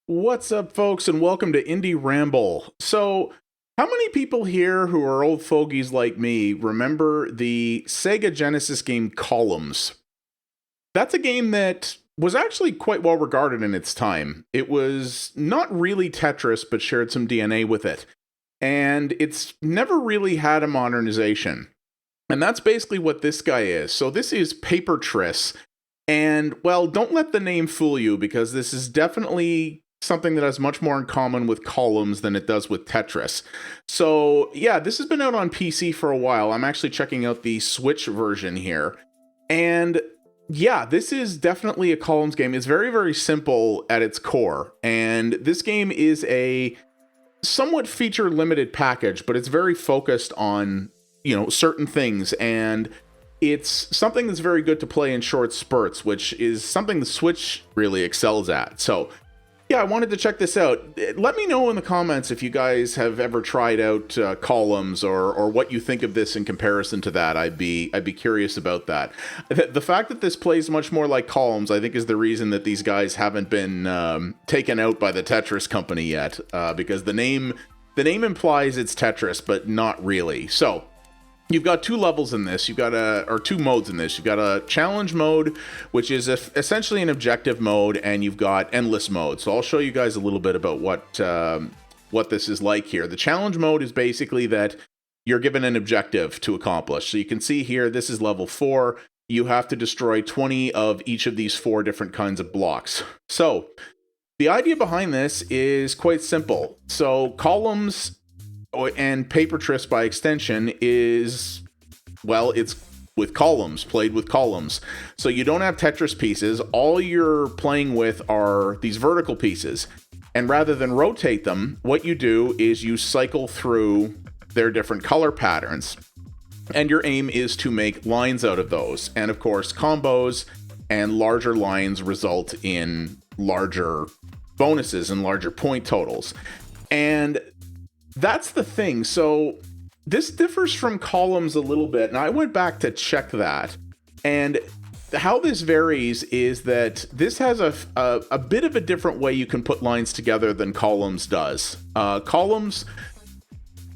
What's up, folks, and welcome to Indie Ramble. So, how many people here who are old fogies like me remember the Sega Genesis game Columns? That's a game that was actually quite well regarded in its time. It was not really Tetris, but shared some DNA with it. And it's never really had a modernization. And that's basically what this guy is. So, this is Paper Tris. And, well, don't let the name fool you, because this is definitely something that has much more in common with Columns than it does with Tetris. So, yeah, this has been out on PC for a while. I'm actually checking out the Switch version here. And, yeah, this is definitely a Columns game. It's very, very simple at its core. And this game is a somewhat feature-limited package, but it's very focused on, certain things. And it's something that's very good to play in short spurts, which is something the Switch really excels at. So, yeah, I wanted to check this out. Let me know in the comments if you guys have ever tried out Columns or what you think of this in comparison to that. I'd be curious about that. The fact that this plays much more like Columns, I think, is the reason that these guys haven't been taken out by the Tetris company yet, because the name implies it's Tetris, but not really. So, you've got two levels in this. You've got two modes in this. You've got a challenge mode, which is essentially an objective mode, and you've got endless mode. So I'll show you guys a little bit about what this is like here. The challenge mode is basically that you're given an objective to accomplish. So you can see here, this is level 4. You have to destroy 20 of each of these 4 different kinds of blocks. So the idea behind this is quite simple. So Columns and Paper Tris by extension is, well, it's with columns, played with columns. So you don't have Tetris pieces. All you're playing with are these vertical pieces. And rather than rotate them, what you do is you cycle through their different color patterns. And your aim is to make lines out of those. And of course, combos and larger lines result in larger bonuses and larger point totals. And that's the thing. So this differs from Columns a little bit, and I went back to check that. And how this varies is that this has a bit of a different way you can put lines together than Columns does. Columns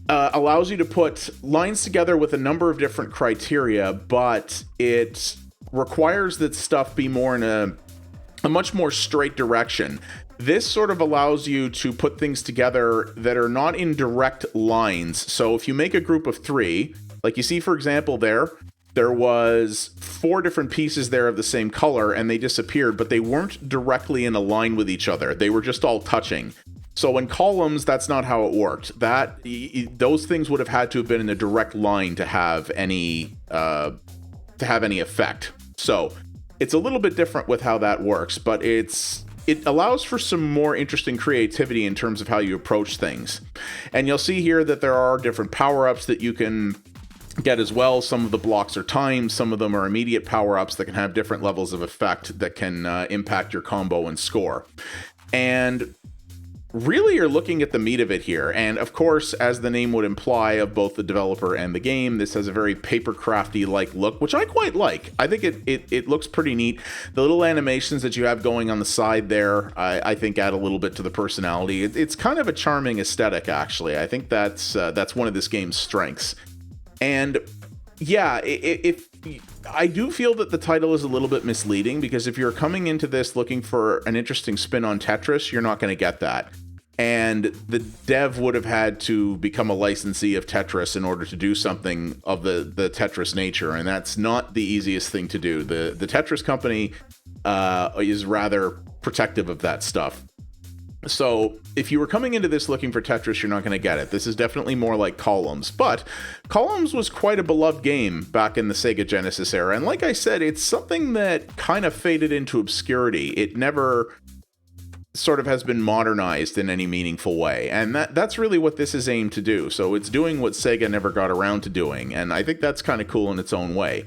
allows you to put lines together with a number of different criteria, but it requires that stuff be more in a much more straight direction. This sort of allows you to put things together that are not in direct lines. So if you make a group of 3, like you see, for example, there was 4 different pieces there of the same color, and they disappeared, but they weren't directly in a line with each other. They were just all touching. So in Columns, that's not how it worked. Those things would have had to have been in a direct line to have any effect. So it's a little bit different with how that works, but it allows for some more interesting creativity in terms of how you approach things. And you'll see here that there are different power-ups that you can get as well. Some of the blocks are timed, some of them are immediate power-ups that can have different levels of effect that can impact your combo and score. And really, you're looking at the meat of it here. And of course, as the name would imply of both the developer and the game, this has a very paper crafty like look, which I quite like. I think it looks pretty neat. The little animations that you have going on the side there, I think add a little bit to the personality. It's kind of a charming aesthetic, actually. I think that's one of this game's strengths. And yeah, I do feel that the title is a little bit misleading, because if you're coming into this looking for an interesting spin on Tetris, you're not going to get that. And the dev would have had to become a licensee of Tetris in order to do something of the Tetris nature, and that's not the easiest thing to do. The Tetris company is rather protective of that stuff. So if you were coming into this looking for Tetris, you're not going to get it. This is definitely more like Columns, but Columns was quite a beloved game back in the Sega Genesis era. And like I said, it's something that kind of faded into obscurity. It never sort of has been modernized in any meaningful way. And that's really what this is aimed to do. So it's doing what Sega never got around to doing. And I think that's kind of cool in its own way.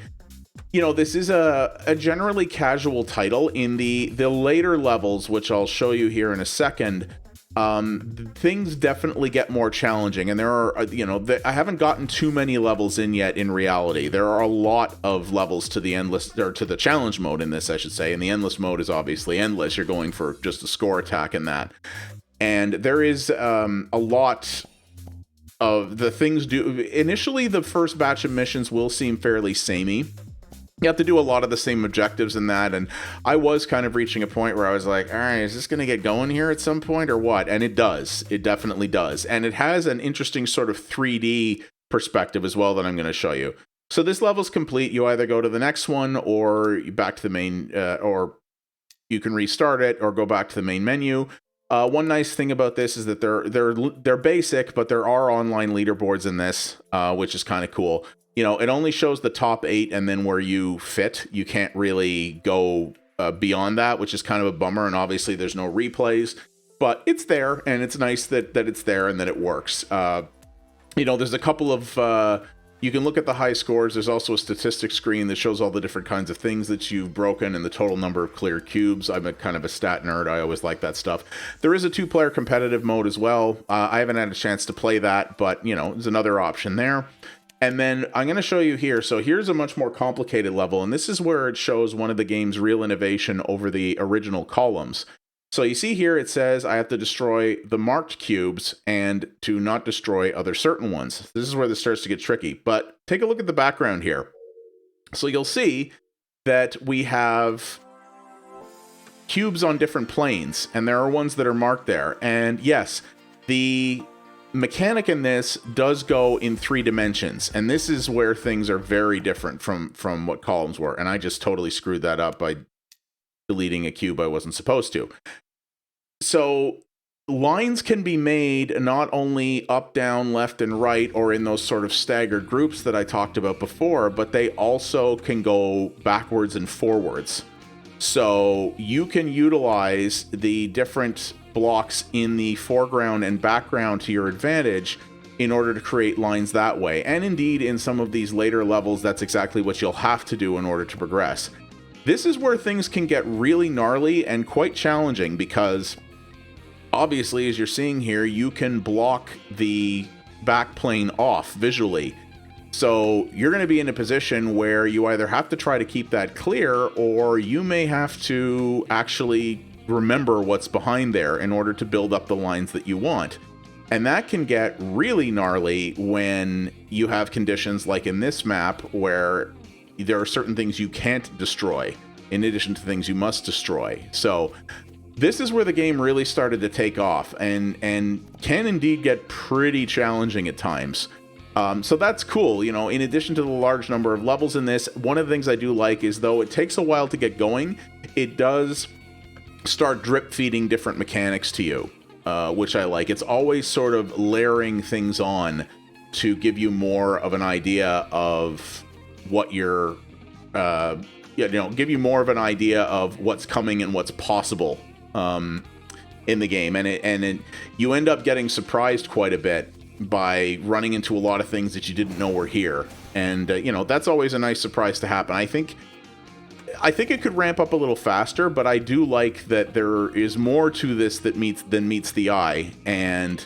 This is a generally casual title. In the later levels, which I'll show you here in a second, things definitely get more challenging, and there are, I haven't gotten too many levels in yet. In reality, there are a lot of levels to the endless, or to the challenge mode in this, I should say. And the endless mode is obviously endless. You're going for just a score attack in that, and there is a lot of the things do. Initially, the first batch of missions will seem fairly samey. You have to do a lot of the same objectives in that, and I was kind of reaching a point where I was like, all right, is this going to get going here at some point or what? And it does. It definitely does. And it has an interesting sort of 3D perspective as well that I'm going to show you. So this level's complete. You either go to the next one or back to the main, or you can restart it or go back to the main menu. One nice thing about this is that they're basic, but there are online leaderboards in this, which is kind of cool. You know, it only shows the top 8 and then where you fit. You can't really go beyond that, which is kind of a bummer. And obviously there's no replays, but it's there, and it's nice that it's there and that it works. There's a couple of, you can look at the high scores. There's also a statistics screen that shows all the different kinds of things that you've broken and the total number of cleared cubes. I'm a kind of a stat nerd. I always like that stuff. There is a 2-player competitive mode as well. I haven't had a chance to play that, but, there's another option there. And then I'm going to show you here. So here's a much more complicated level, and this is where it shows one of the game's real innovation over the original Columns. So you see here it says I have to destroy the marked cubes and to not destroy other certain ones. This is where this starts to get tricky, but take a look at the background here. So you'll see that we have cubes on different planes, and there are ones that are marked there. And yes, the mechanic in this does go in 3 dimensions, and this is where things are very different from what Columns were. And I just totally screwed that up by deleting a cube I wasn't supposed to. So lines can be made not only up, down, left, and right, or in those sort of staggered groups that I talked about before, but they also can go backwards and forwards. So you can utilize the different blocks in the foreground and background to your advantage in order to create lines that way. And indeed, in some of these later levels, that's exactly what you'll have to do in order to progress. This is where things can get really gnarly and quite challenging, because obviously, as you're seeing here, you can block the back plane off visually. So you're going to be in a position where you either have to try to keep that clear, or you may have to actually remember what's behind there in order to build up the lines that you want. And that can get really gnarly when you have conditions like in this map where there are certain things you can't destroy in addition to things you must destroy. So this is where the game really started to take off and can indeed get pretty challenging at times. So that's cool. In addition to the large number of levels in this, one of the things I do like is, though it takes a while to get going, it does start drip feeding different mechanics to you, which I like. It's always sort of layering things on to give you more of an idea of what you're, give you more of an idea of what's coming and what's possible in the game. And you end up getting surprised quite a bit by running into a lot of things that you didn't know were here. And, that's always a nice surprise to happen. I think it could ramp up a little faster, but I do like that there is more to this than meets the eye, and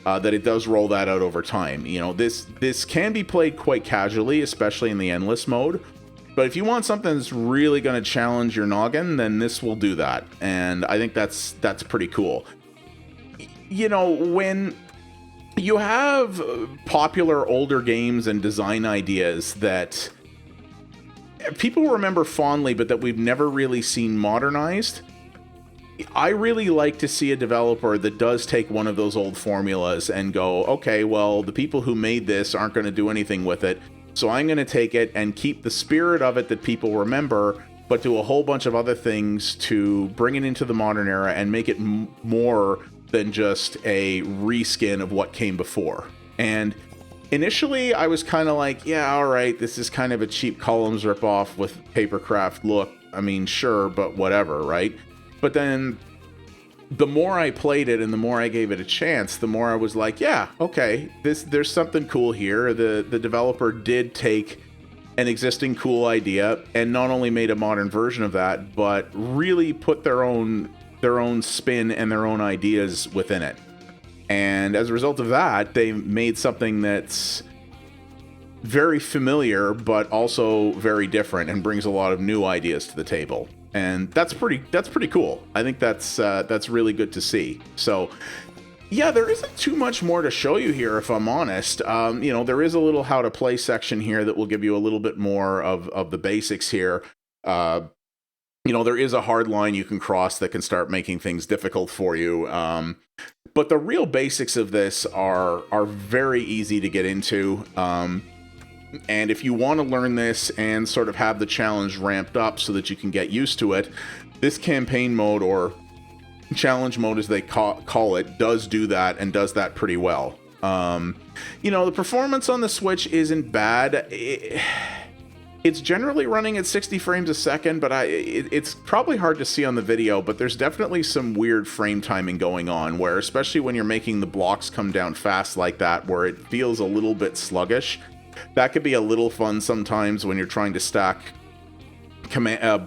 that it does roll that out over time. This can be played quite casually, especially in the endless mode. But if you want something that's really going to challenge your noggin, then this will do that. And I think that's pretty cool. When you have popular older games and design ideas that people remember fondly, but that we've never really seen modernized, I really like to see a developer that does take one of those old formulas and go, okay, well, the people who made this aren't going to do anything with it, so I'm going to take it and keep the spirit of it that people remember, but do a whole bunch of other things to bring it into the modern era and make it more than just a reskin of what came before. And initially, I was kind of like, yeah, all right, this is kind of a cheap Columns ripoff with Papercraft look. I mean, sure, but whatever, right? But then the more I played it and the more I gave it a chance, the more I was like, yeah, okay, there's something cool here. The developer did take an existing cool idea and not only made a modern version of that, but really put their own their own spin and their own ideas within it. And as a result of that, they made something that's very familiar, but also very different and brings a lot of new ideas to the table. And that's pretty cool. I think that's really good to see. So yeah, there isn't too much more to show you here, if I'm honest. You know, there is a little how to play section here that will give you a little bit more of the basics here. You know, there is a hard line you can cross that can start making things difficult for you. But the real basics of this are very easy to get into. And if you want to learn this and sort of have the challenge ramped up so that you can get used to it, this campaign mode, or challenge mode as they call it, does do that, and does that pretty well. You know, the performance on the Switch isn't bad. It's generally running at 60 frames a second, but it's probably hard to see on the video, but there's definitely some weird frame timing going on, where especially when you're making the blocks come down fast like that, where it feels a little bit sluggish. That could be a little fun sometimes when you're trying to stack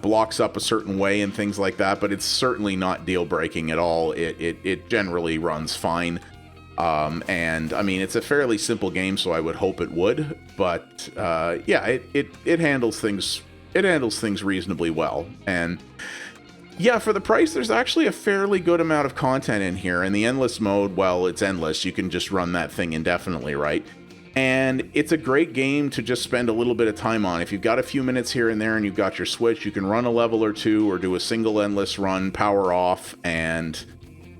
blocks up a certain way and things like that, but it's certainly not deal breaking at all. It generally runs fine. And I mean, it's a fairly simple game, so I would hope it would, but yeah, it handles things reasonably well. And yeah, for the price, there's actually a fairly good amount of content in here. And the endless mode, well, it's endless. You can just run that thing indefinitely, right? And it's a great game to just spend a little bit of time on. If you've got a few minutes here and there and you've got your Switch, you can run a level or two or do a single endless run, power off, and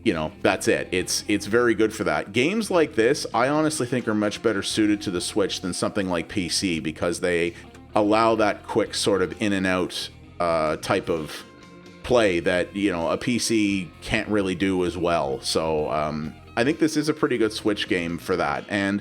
you know, that's it. It's very good for that. Games like this, I honestly think, are much better suited to the Switch than something like PC, because they allow that quick sort of in and out type of play that, you know, a PC can't really do as well. So I think this is a pretty good Switch game for that. And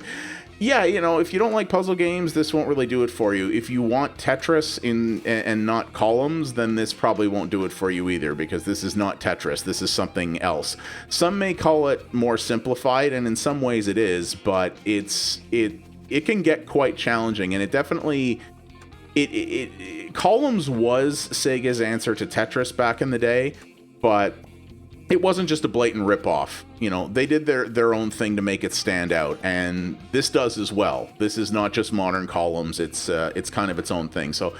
yeah, you know, if you don't like puzzle games, this won't really do it for you. If you want Tetris and not columns, then this probably won't do it for you either, because this is not Tetris. This is something else. Some may call it more simplified, and in some ways it is, but it can get quite challenging, and it definitely Columns was Sega's answer to Tetris back in the day, but it wasn't just a blatant ripoff. You know, they did their own thing to make it stand out, and this does as well. This is not just modern Columns. It's kind of its own thing. So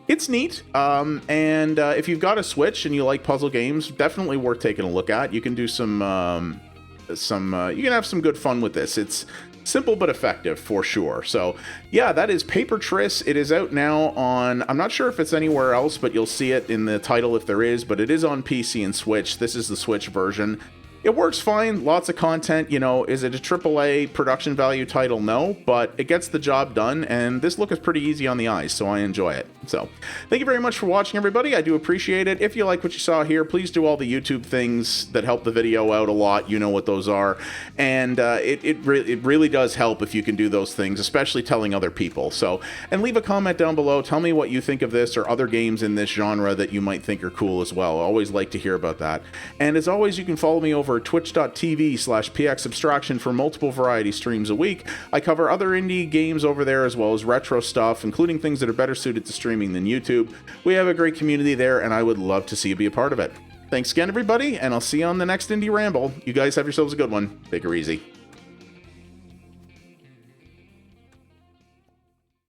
it's neat. And if you've got a Switch and you like puzzle games, definitely worth taking a look at. You can do you can have some good fun with this. It's simple but effective for sure. So yeah, that is Paper Triss. It is out now on, I'm not sure if it's anywhere else, but you'll see it in the title if there is, but it is on PC and Switch. This is the Switch version. It works fine, lots of content. You know, is it a AAA production value title? No, but it gets the job done, and this look is pretty easy on the eyes, so I enjoy it. So thank you very much for watching, everybody. I do appreciate it. If you like what you saw here, please do all the YouTube things that help the video out a lot. You know what those are, and it really does help if you can do those things, especially telling other people. So, and leave a comment down below. Tell me what you think of this or other games in this genre that you might think are cool as well. I always like to hear about that. And as always, you can follow me over twitch.tv/pxabstraction for multiple variety streams a week. I cover other indie games over there as well as retro stuff, including things that are better suited to streaming than YouTube. We have a great community there, and I would love to see you be a part of it. Thanks again, everybody, and I'll see you on the next Indie Ramble. You guys have yourselves a good one. Take her easy.